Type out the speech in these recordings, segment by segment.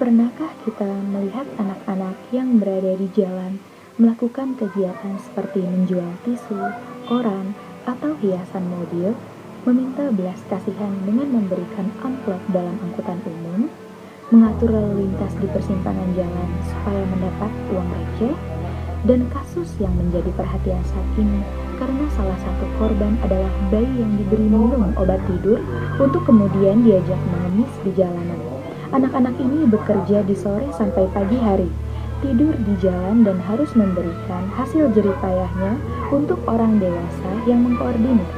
Pernahkah kita melihat anak-anak yang berada di jalan melakukan kegiatan seperti menjual tisu, koran, atau hiasan mobil, meminta belas kasihan dengan memberikan amplop dalam angkutan umum, mengatur lalu lintas di persimpangan jalan supaya mendapat uang receh, dan kasus yang menjadi perhatian saat ini karena salah satu korban adalah bayi yang diberi minum obat tidur untuk kemudian diajak mengemis di jalanan. Anak-anak ini bekerja di sore sampai pagi hari, tidur di jalan dan harus memberikan hasil jeripayahnya untuk orang dewasa yang mengkoordinir.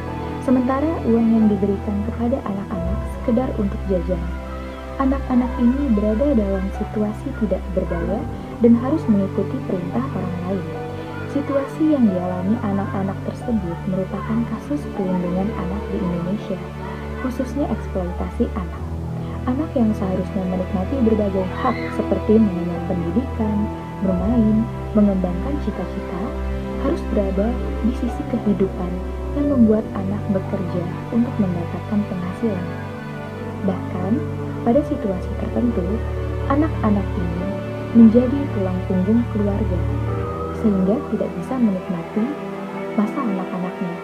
Sementara uang yang diberikan kepada anak-anak sekedar untuk jajan. Anak-anak ini berada dalam situasi tidak berdaya dan harus mengikuti perintah orang lain. Situasi yang dialami anak-anak tersebut merupakan kasus perlindungan anak di Indonesia, khususnya eksploitasi anak. Anak yang seharusnya menikmati berbagai hak seperti mengenyam pendidikan, bermain, mengembangkan cita-cita, harus berada di sisi kehidupan yang membuat anak bekerja untuk mendapatkan penghasilan. Bahkan, pada situasi tertentu, anak-anak ini menjadi tulang punggung keluarga, sehingga tidak bisa menikmati masa anak-anaknya.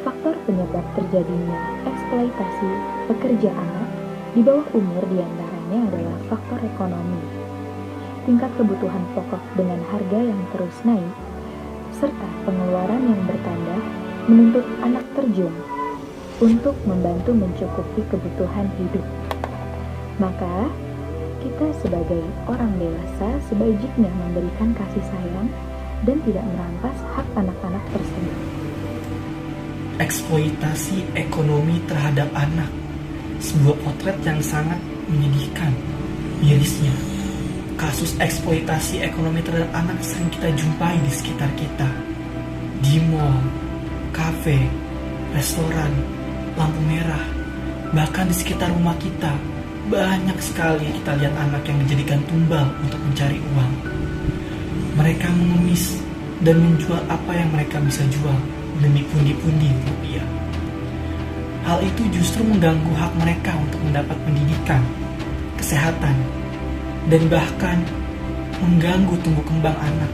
Faktor penyebab terjadinya eksploitasi pekerja anak di bawah umur diantaranya adalah faktor ekonomi, tingkat kebutuhan pokok dengan harga yang terus naik, serta pengeluaran yang bertambah menuntut anak terjun untuk membantu mencukupi kebutuhan hidup. Maka, kita sebagai orang dewasa sebaiknya memberikan kasih sayang dan tidak merampas hak anak-anak tersebut. Eksploitasi ekonomi terhadap anak, sebuah potret yang sangat menyedihkan. Mirisnya, kasus eksploitasi ekonomi terhadap anak sering kita jumpai di sekitar kita. Di mall, kafe, restoran, lampu merah, bahkan di sekitar rumah kita, banyak sekali kita lihat anak yang dijadikan tumbal untuk mencari uang. Mereka mengemis dan menjual apa yang mereka bisa jual demi pundi-pundi rupiah. Hal itu justru mengganggu hak mereka untuk mendapat pendidikan, kesehatan, dan bahkan mengganggu tumbuh kembang anak.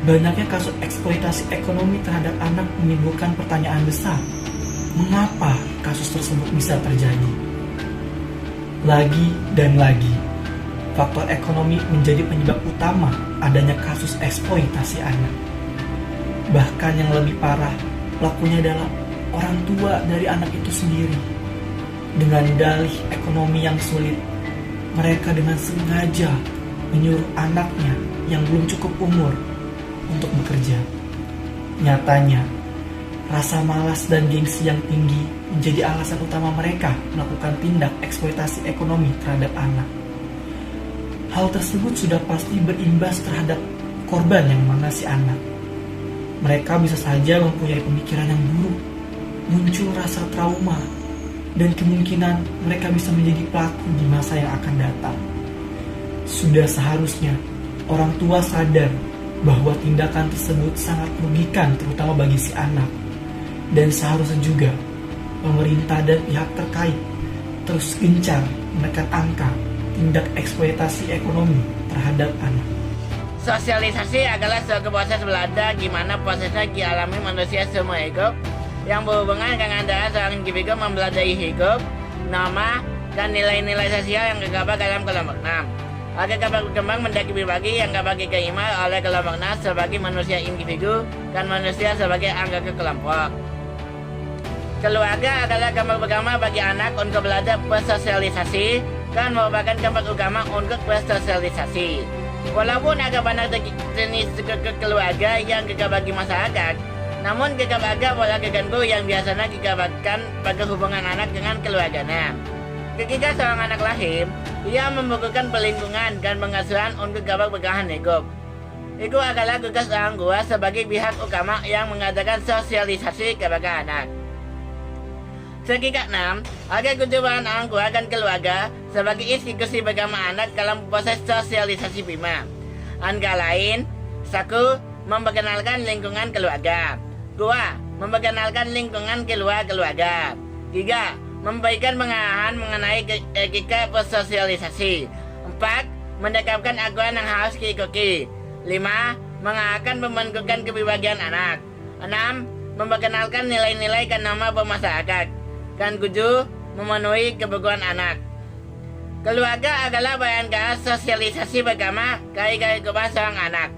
Banyaknya kasus eksploitasi ekonomi terhadap anak menimbulkan pertanyaan besar. Mengapa kasus tersebut bisa terjadi? Lagi dan lagi, faktor ekonomi menjadi penyebab utama adanya kasus eksploitasi anak. Bahkan yang lebih parah, pelakunya adalah orang tua dari anak itu sendiri. Dengan dalih ekonomi yang sulit, mereka dengan sengaja menyuruh anaknya yang belum cukup umur untuk bekerja. Nyatanya, rasa malas dan gengsi yang tinggi menjadi alasan utama mereka melakukan tindak eksploitasi ekonomi terhadap anak. Hal tersebut sudah pasti berimbas terhadap korban yang mana si anak. Mereka bisa saja mempunyai pemikiran yang buruk, muncul rasa trauma, dan kemungkinan mereka bisa menjadi pelaku di masa yang akan datang. Sudah seharusnya orang tua sadar bahwa tindakan tersebut sangat merugikan terutama bagi si anak. Dan seharusnya juga pemerintah dan pihak terkait terus gencar menekan angka tindak eksploitasi ekonomi terhadap anak. Sosialisasi adalah suatu proses belajar gimana prosesnya dialami manusia semua hidup yang berhubungan dengan cara seorang individu mempelajari hidup, norma, dan nilai-nilai sosial yang terdapat dalam kelompok 6. Agar dapat berkembang menjadi pribadi yang dapat diterima oleh kelompok 6 sebagai manusia individu dan manusia sebagai anggota kelompok. Keluarga adalah tempat pertama bagi anak untuk belajar bersosialisasi dan merupakan tempat utama untuk bersosialisasi. Walaupun ada banyak jenis keluarga yang gegap bagi masyarakat, namun keluarga pola tertentu yang biasanya didapatkan pada hubungan anak dengan keluarganya. Ketika seorang anak lahir, ia membutuhkan perlindungan dan pengasuhan untuk dapat bertahan hidup. Itu adalah tugas orang tua sebagai pihak utama yang mengadakan sosialisasi kepada anak. Sekitar 6, ada kejuruan orang tua dan keluarga sebagai institusi bersama anak dalam proses sosialisasi prima. Antara lain, 1. Memperkenalkan lingkungan keluarga. 2. Memperkenalkan lingkungan keluarga. 3. Memberikan pengarahan mengenai etika bersosialisasi. 4. Menetapkan aturan yang harus diikuti. 5. Mengarahkan pembentukan kepribadian anak. 6. Memperkenalkan nilai-nilai ke nama bermasyarakat. Dan 7. Memenuhi kebutuhan anak. Keluarga adalah perangkat sosialisasi bersama dari kehidupan seorang anak.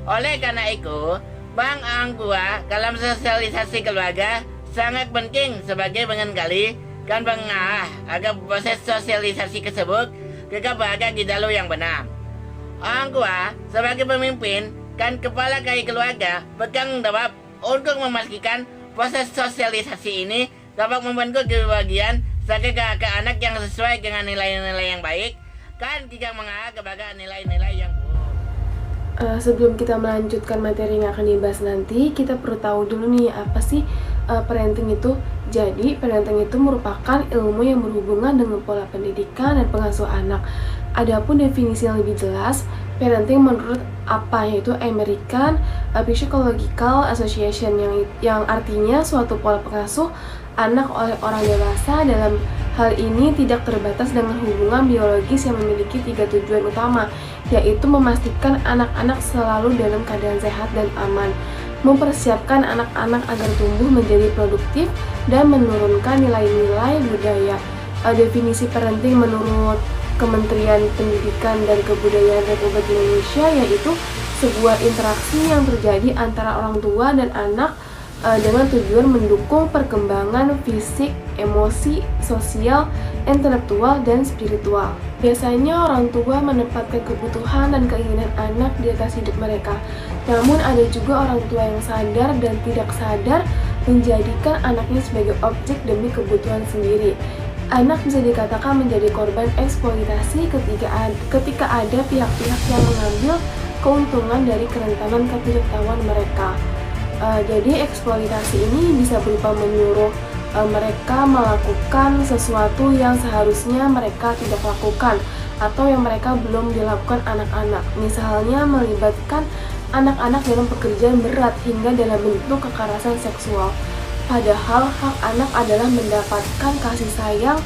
Oleh karena itu, peran orang tua dalam sosialisasi keluarga sangat penting sebagai pengendali dan pengarah agar proses sosialisasi tersebut tetap berada di jalur yang benar. Orang tua sebagai pemimpin dan kepala dari keluarga bertanggung jawab untuk memastikan proses sosialisasi ini dapat membentuk kepribadian sebagai karakter anak yang sesuai dengan nilai-nilai yang baik dan tidak mengarah kepada nilai-nilai yang buruk. Sebelum kita melanjutkan materi yang akan dibahas nanti, kita perlu tahu dulu nih apa sih parenting itu. Jadi parenting itu merupakan ilmu yang berhubungan dengan pola pendidikan dan pengasuh anak. Adapun definisi yang lebih jelas, parenting menurut apa yaitu American Psychological Association yang artinya suatu pola pengasuh anak oleh orang dewasa. Dalam hal ini tidak terbatas dengan hubungan biologis yang memiliki 3 tujuan utama, yaitu memastikan anak-anak selalu dalam keadaan sehat dan aman, mempersiapkan anak-anak agar tumbuh menjadi produktif, dan menurunkan nilai-nilai budaya. Definisi parenting menurut Kementerian Pendidikan dan Kebudayaan Republik Indonesia yaitu sebuah interaksi yang terjadi antara orang tua dan anak dengan tujuan mendukung perkembangan fisik, emosi, sosial, intelektual, dan spiritual. Biasanya orang tua menempatkan kebutuhan dan keinginan anak di atas hidup mereka. Namun ada juga orang tua yang sadar dan tidak sadar menjadikan anaknya sebagai objek demi kebutuhan sendiri. Anak bisa dikatakan menjadi korban eksploitasi ketika ada pihak-pihak yang mengambil keuntungan dari kerentanan ketidaktahuan mereka. Jadi eksploitasi ini bisa berupa menyuruh mereka melakukan sesuatu yang seharusnya mereka tidak lakukan atau yang mereka belum dilakukan anak-anak. Misalnya melibatkan anak-anak dalam pekerjaan berat hingga dalam bentuk kekerasan seksual. Padahal hak anak adalah mendapatkan kasih sayang,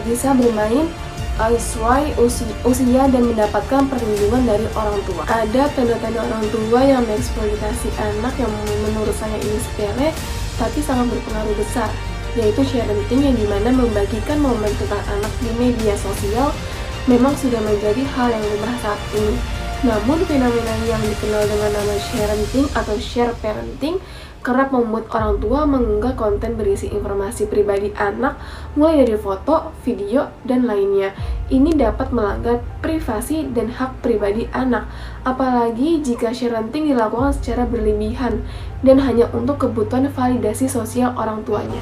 bisa bermain sesuai usia dan mendapatkan perlindungan dari orang tua. Ada tanda-tanda orang tua yang mengeksploitasi anak yang menurut saya ini sepele tapi sangat berpengaruh besar, yaitu sharing yang dimana membagikan momen tentang anak di media sosial memang sudah menjadi hal yang lumrah saat ini. Namun fenomena yang dikenal dengan nama sharing atau share parenting kerap membuat orang tua mengunggah konten berisi informasi pribadi anak, mulai dari foto, video, dan lainnya. Ini dapat melanggar privasi dan hak pribadi anak, apalagi jika sharing dilakukan secara berlebihan dan hanya untuk kebutuhan validasi sosial orang tuanya.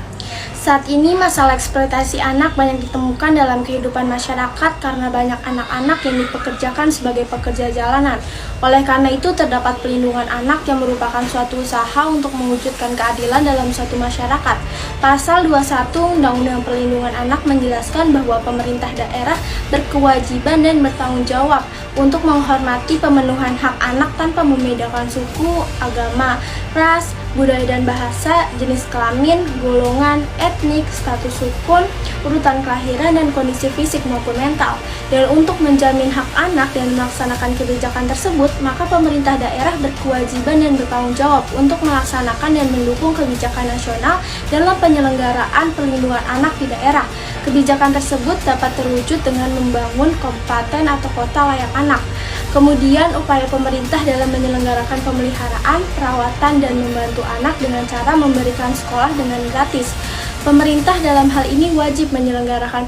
Saat ini masalah eksploitasi anak banyak ditemukan dalam kehidupan masyarakat karena banyak anak-anak yang dipekerjakan sebagai pekerja jalanan. Oleh karena itu terdapat pelindungan anak yang merupakan suatu usaha untuk mewujudkan keadilan dalam suatu masyarakat. Pasal 21 Undang-Undang Perlindungan Anak menjelaskan bahwa pemerintah daerah berkewajiban dan bertanggung jawab untuk menghormati pemenuhan hak anak tanpa membedakan suku, agama, ras, budaya dan bahasa, jenis kelamin, golongan, etnik, status hukum, urutan kelahiran, dan kondisi fisik maupun mental. Dan untuk menjamin hak anak dan melaksanakan kebijakan tersebut, maka pemerintah daerah berkewajiban dan bertanggung jawab untuk melaksanakan dan mendukung kebijakan nasional dalam penyelenggaraan perlindungan anak di daerah. Kebijakan tersebut dapat terwujud dengan membangun kabupaten atau kota layak anak. Kemudian upaya pemerintah dalam menyelenggarakan pemeliharaan, perawatan, dan membantu anak dengan cara memberikan sekolah dengan gratis. Pemerintah dalam hal ini wajib menyelenggarakan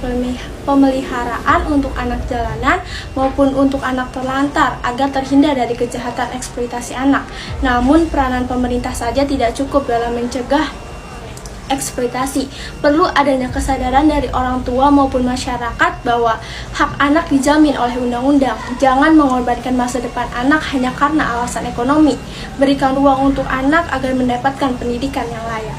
pemeliharaan untuk anak jalanan maupun untuk anak terlantar agar terhindar dari kejahatan eksploitasi anak. Namun peranan pemerintah saja tidak cukup dalam mencegah eksploitasi. Perlu adanya kesadaran dari orang tua maupun masyarakat bahwa hak anak dijamin oleh undang-undang. Jangan mengorbankan masa depan anak hanya karena alasan ekonomi. Berikan ruang untuk anak agar mendapatkan pendidikan yang layak.